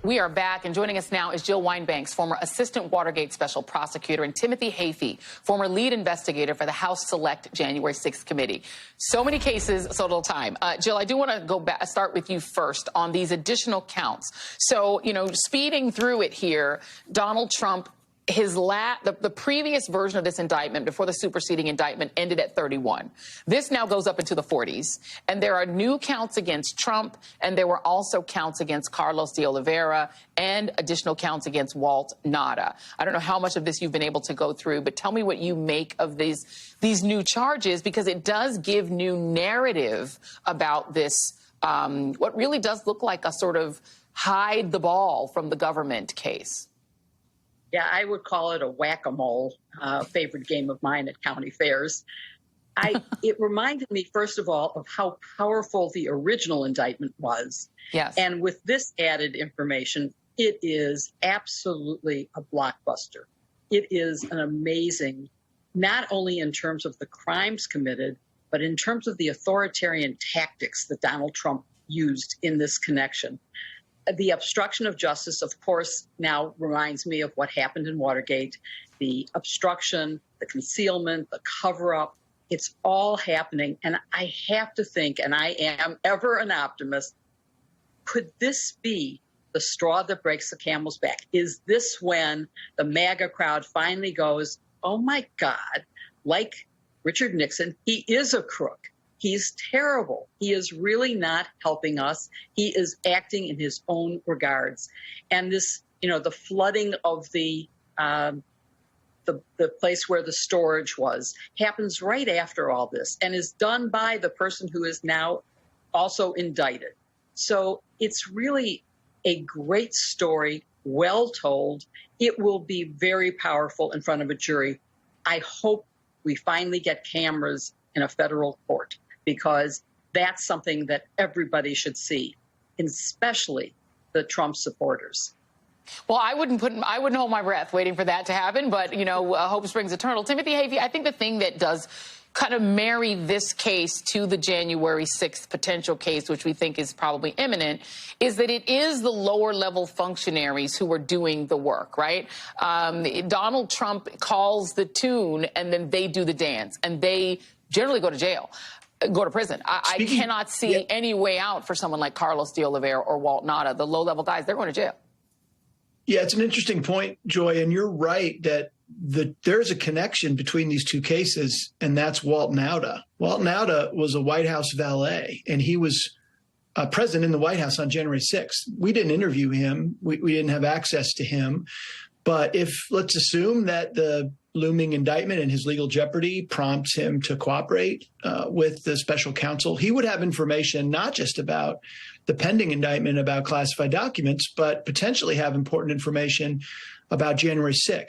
We are back, and joining us now is Jill Wine-Banks, former Assistant Watergate Special Prosecutor, and Timothy Hafey, former lead investigator for the House Select January 6th Committee. So many cases, so little time. Jill, I do want to go back, start with you first on these additional counts. So, speeding through it here, Donald Trump, the previous version of this indictment before the superseding indictment ended at 31. This now goes up into the 40s. And there are new counts against Trump, and there were also counts against Carlos de Oliveira and additional counts against Walt Nauta. I don't know how much of this you've been able to go through, but tell me what you make of these new charges, because it does give new narrative about this, what really does look like a sort of hide the ball from the government case. Yeah, I would call it a whack-a-mole, favorite game of mine at county fairs. It reminded me, first of all, of how powerful the original indictment was. Yes. And with this added information, it is absolutely a blockbuster. It is an amazing, not only in terms of the crimes committed, but in terms of the authoritarian tactics that Donald Trump used in this connection. The obstruction of justice, of course, now reminds me of what happened in Watergate. The obstruction, the concealment, the cover-up, it's all happening. And I have to think, and I am ever an optimist, could this be the straw that breaks the camel's back? Is this when the MAGA crowd finally goes, oh, my God, like Richard Nixon, he is a crook. He's terrible. He is really not helping us. He is acting in his own regards. And this, the flooding of the place where the storage was happens right after all this and is done by the person who is now also indicted. So it's really a great story, well told. It will be very powerful in front of a jury. I hope we finally get cameras in a federal court, because that's something that everybody should see, especially the Trump supporters. Well, I wouldn't hold my breath waiting for that to happen, but, hope springs eternal. Timothy Hafey, I think the thing that does kind of marry this case to the January 6th potential case, which we think is probably imminent, is that it is the lower level functionaries who are doing the work, right? Donald Trump calls the tune and then they do the dance, and they generally go to prison. I cannot see any way out for someone like Carlos de Oliveira or Walt Nauta. The low-level guys, they're going to jail. Yeah, it's an interesting point, Joy, and you're right that there's a connection between these two cases, and that's Walt Nauta. Walt Nauta was a White House valet, and he was present in the White House on January 6th. We didn't interview him. We didn't have access to him. But let's assume that the looming indictment and his legal jeopardy prompts him to cooperate with the special counsel, he would have information not just about the pending indictment about classified documents, but potentially have important information about January 6th.